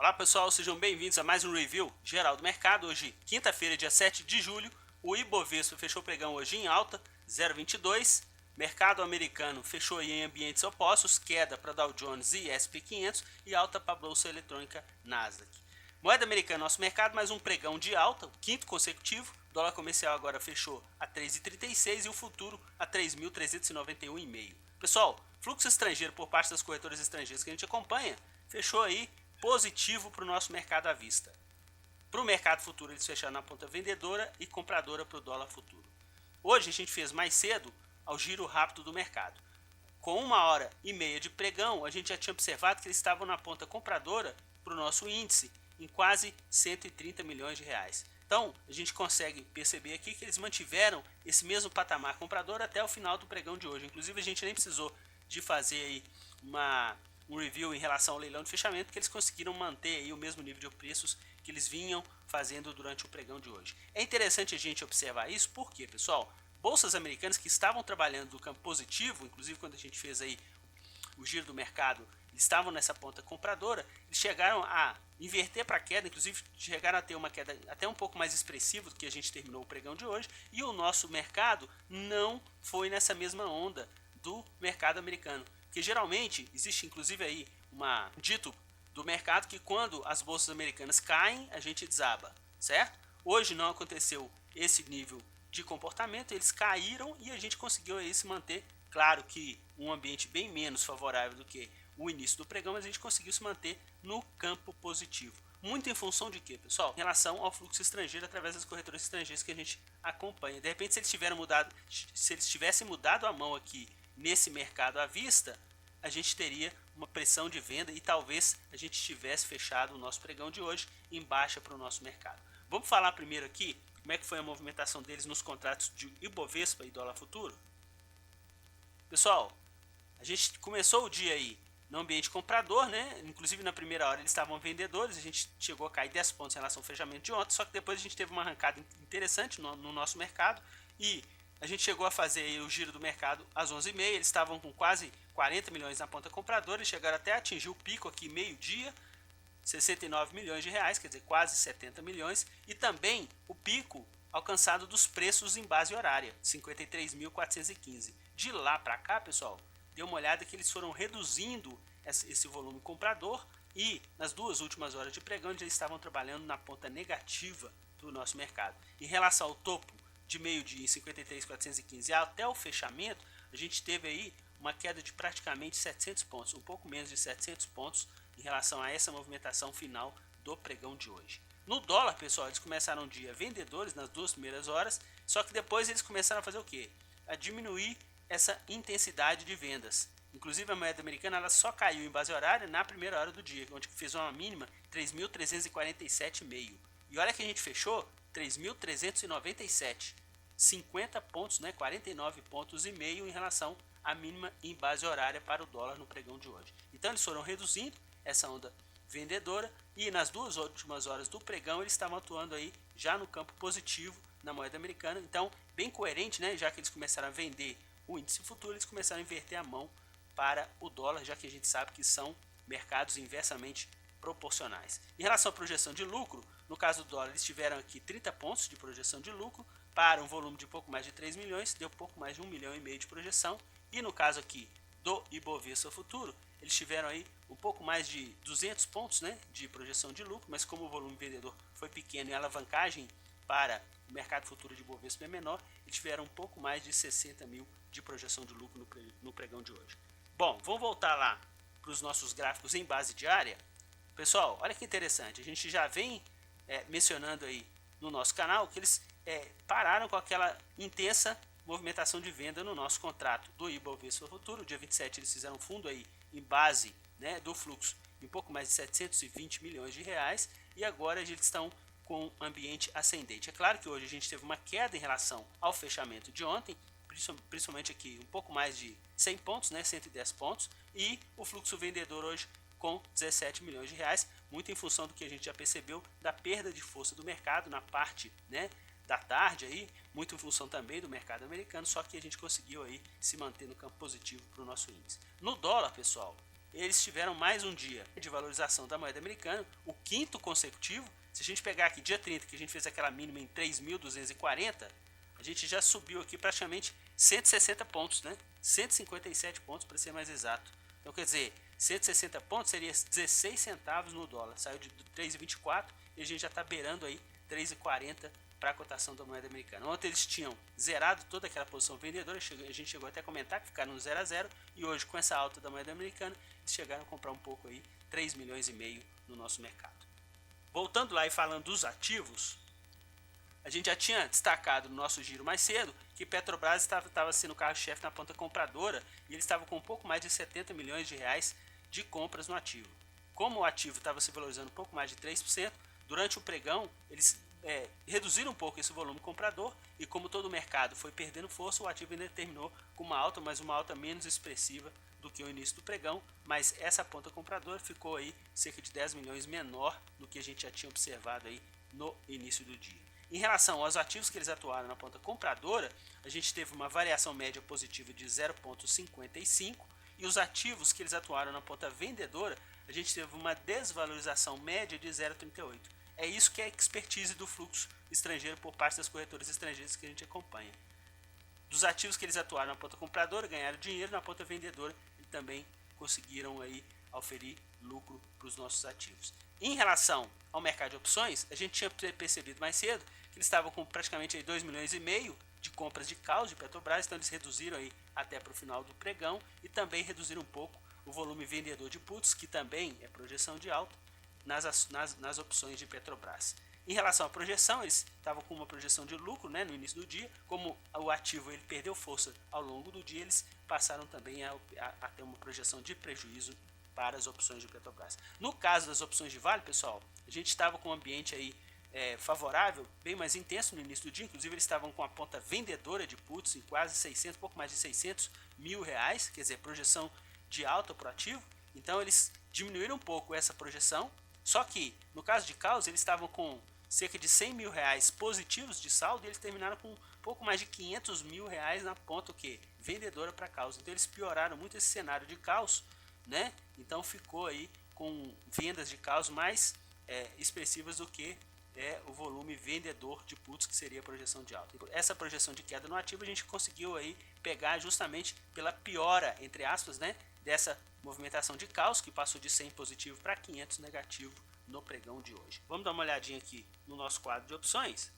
Olá pessoal, sejam bem-vindos a mais um review geral do mercado. Hoje, quinta-feira, dia 7 de julho, o Ibovespa fechou o pregão hoje em alta, 0,22. Mercado americano fechou em ambientes opostos, queda para Dow Jones e S&P 500 e alta para a bolsa eletrônica Nasdaq. Moeda americana, nosso mercado, mais um pregão de alta, o quinto consecutivo. O dólar comercial agora fechou a 3,36 e o futuro a 3.391,5. Pessoal, fluxo estrangeiro por parte das corretoras estrangeiras que a gente acompanha, fechou aí positivo para o nosso mercado à vista. Para o mercado futuro, eles fecharam na ponta vendedora e compradora para o dólar futuro. Hoje a gente fez mais cedo ao giro rápido do mercado. Com 1h30 de pregão, a gente já tinha observado que eles estavam na ponta compradora para o nosso índice em quase 130 milhões de reais. Então, a gente consegue perceber aqui que eles mantiveram esse mesmo patamar comprador até o final do pregão de hoje. Inclusive, a gente nem precisou de fazer aí um review em relação ao leilão de fechamento, porque eles conseguiram manter aí o mesmo nível de preços que eles vinham fazendo durante o pregão de hoje. É interessante a gente observar isso, porque, pessoal, bolsas americanas que estavam trabalhando no campo positivo, inclusive quando a gente fez aí o giro do mercado, eles estavam nessa ponta compradora, eles chegaram a inverter para queda, inclusive chegaram a ter uma queda até um pouco mais expressiva do que a gente terminou o pregão de hoje, e o nosso mercado não foi nessa mesma onda do mercado americano. Porque geralmente existe inclusive aí um dito do mercado que quando as bolsas americanas caem, a gente desaba, certo? Hoje não aconteceu esse nível de comportamento, eles caíram e a gente conseguiu aí se manter. Claro que um ambiente bem menos favorável do que o início do pregão, mas a gente conseguiu se manter no campo positivo. Muito em função de quê, pessoal? Em relação ao fluxo estrangeiro através das corretoras estrangeiras que a gente acompanha. De repente, se eles tivessem mudado a mão aqui nesse mercado à vista, a gente teria uma pressão de venda e talvez a gente tivesse fechado o nosso pregão de hoje em baixa para o nosso mercado. Vamos falar primeiro aqui como é que foi a movimentação deles nos contratos de Ibovespa e dólar futuro? Pessoal, a gente começou o dia aí no ambiente comprador, né? Inclusive na primeira hora eles estavam vendedores, a gente chegou a cair 10 pontos em relação ao fechamento de ontem, só que depois a gente teve uma arrancada interessante no nosso mercado e a gente chegou a fazer o giro do mercado às 11h30, eles estavam com quase 40 milhões na ponta compradora, eles chegaram até a atingir o pico aqui meio-dia, 69 milhões de reais, quer dizer, quase 70 milhões, e também o pico alcançado dos preços em base horária, 53.415. De lá para cá, pessoal, dê uma olhada que eles foram reduzindo esse volume comprador e nas duas últimas horas de pregão eles estavam trabalhando na ponta negativa do nosso mercado. Em relação ao topo de meio-dia em 53.415 até o fechamento, a gente teve aí uma queda de praticamente 700 pontos, um pouco menos de 700 pontos em relação a essa movimentação final do pregão de hoje. No dólar, pessoal, eles começaram o dia vendedores nas duas primeiras horas, só que depois eles começaram a fazer o quê? A diminuir essa intensidade de vendas. Inclusive a moeda americana ela só caiu em base horária na primeira hora do dia, onde fez uma mínima 3.347,5. E olha que a gente fechou 3.397, 50 pontos, né, 49 pontos e meio em relação à mínima em base horária para o dólar no pregão de hoje. Então eles foram reduzindo essa onda vendedora e nas duas últimas horas do pregão eles estavam atuando aí já no campo positivo na moeda americana. Então bem coerente, né, já que eles começaram a vender o índice futuro, eles começaram a inverter a mão para o dólar, já que a gente sabe que são mercados inversamente proporcionais. Em relação à projeção de lucro, no caso do dólar, eles tiveram aqui 30 pontos de projeção de lucro para um volume de pouco mais de 3 milhões, deu pouco mais de 1,5 milhão de projeção. E no caso aqui do Ibovespa futuro, eles tiveram aí um pouco mais de 200 pontos, né, de projeção de lucro, mas como o volume vendedor foi pequeno e a alavancagem para o mercado futuro de Ibovespa é menor, eles tiveram um pouco mais de 60 mil de projeção de lucro no pregão de hoje. Bom, vamos voltar lá para os nossos gráficos em base diária. Pessoal, olha que interessante, a gente já vem mencionando aí no nosso canal que eles pararam com aquela intensa movimentação de venda no nosso contrato do Ibovespa futuro. Dia 27 eles fizeram um fundo aí em base, né, do fluxo em pouco mais de 720 milhões de reais e agora eles estão com ambiente ascendente. É claro que hoje a gente teve uma queda em relação ao fechamento de ontem, principalmente aqui um pouco mais de 100 pontos, né, 110 pontos, e o fluxo vendedor hoje com 17 milhões de reais, muito em função do que a gente já percebeu da perda de força do mercado na parte, né, da tarde aí, muito em função também do mercado americano, só que a gente conseguiu aí se manter no campo positivo para o nosso índice. No dólar, pessoal, eles tiveram mais um dia de valorização da moeda americana, o quinto consecutivo. Se a gente pegar aqui dia 30, que a gente fez aquela mínima em 3.240, a gente já subiu aqui praticamente 160 pontos, né? 157 pontos para ser mais exato. Então quer dizer, 160 pontos seria 16 centavos no dólar. Saiu de 3,24 e a gente já está beirando aí 3,40 para a cotação da moeda americana. Ontem eles tinham zerado toda aquela posição vendedora, a gente chegou até a comentar que ficaram no 0 a 0, e hoje com essa alta da moeda americana, eles chegaram a comprar um pouco aí, 3 milhões e meio no nosso mercado. Voltando lá e falando dos ativos, a gente já tinha destacado no nosso giro mais cedo que Petrobras estava sendo o carro-chefe na ponta compradora e eles estavam com um pouco mais de 70 milhões de reais de compras no ativo. Como o ativo estava se valorizando um pouco mais de 3%, durante o pregão eles reduziram um pouco esse volume comprador e como todo o mercado foi perdendo força, o ativo ainda terminou com uma alta, mas uma alta menos expressiva do que o início do pregão, mas essa ponta compradora ficou aí cerca de 10 milhões menor do que a gente já tinha observado aí no início do dia. Em relação aos ativos que eles atuaram na ponta compradora, a gente teve uma variação média positiva de 0,55 e os ativos que eles atuaram na ponta vendedora, a gente teve uma desvalorização média de 0,38. É isso que é a expertise do fluxo estrangeiro por parte das corretoras estrangeiras que a gente acompanha. Dos ativos que eles atuaram na ponta compradora, ganharam dinheiro, na ponta vendedora e também conseguiram aí oferir lucro para os nossos ativos. Em relação ao mercado de opções, a gente tinha percebido mais cedo que eles estavam com praticamente 2 milhões e meio de compras de caos de Petrobras, então eles reduziram aí até para o final do pregão e também reduziram um pouco o volume vendedor de puts, que também é projeção de alta, nas opções de Petrobras. Em relação à projeção, eles estavam com uma projeção de lucro, né, no início do dia. Como o ativo ele perdeu força ao longo do dia, eles passaram também a ter uma projeção de prejuízo para as opções de Petrobras. No caso das opções de Vale, pessoal, a gente estava com um ambiente aí favorável, bem mais intenso no início do dia. Inclusive eles estavam com a ponta vendedora de puts em quase 600, pouco mais de 600 mil reais, quer dizer, projeção de alta para o ativo. Então eles diminuíram um pouco essa projeção. Só que, no caso de Caos, eles estavam com cerca de 100 mil reais positivos de saldo e eles terminaram com um pouco mais de 500 mil reais na ponta vendedora para Caos. Então eles pioraram muito esse cenário de Caos, né? Então ficou aí com vendas de Caos mais expressivas do que o volume vendedor de puts, que seria a projeção de alta. Essa projeção de queda no ativo a gente conseguiu aí pegar justamente pela piora, entre aspas, né, dessa movimentação de caos, que passou de 100 positivo para 500 negativo no pregão de hoje. Vamos dar uma olhadinha aqui no nosso quadro de opções.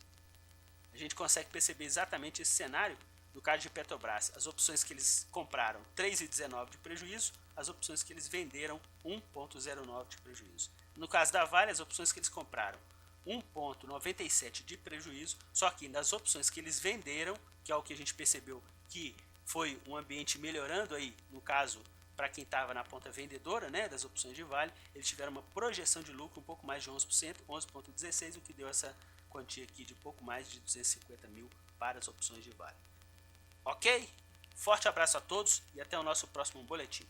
A gente consegue perceber exatamente esse cenário. No caso de Petrobras, as opções que eles compraram 3,19 de prejuízo, as opções que eles venderam 1,09 de prejuízo. No caso da Vale, as opções que eles compraram 1,97 de prejuízo, só que nas opções que eles venderam, que é o que a gente percebeu que foi um ambiente melhorando aí, no caso, para quem estava na ponta vendedora, né, das opções de Vale, eles tiveram uma projeção de lucro um pouco mais de 11%, 11,16%, o que deu essa quantia aqui de pouco mais de 250 mil para as opções de Vale. Ok? Forte abraço a todos e até o nosso próximo boletim.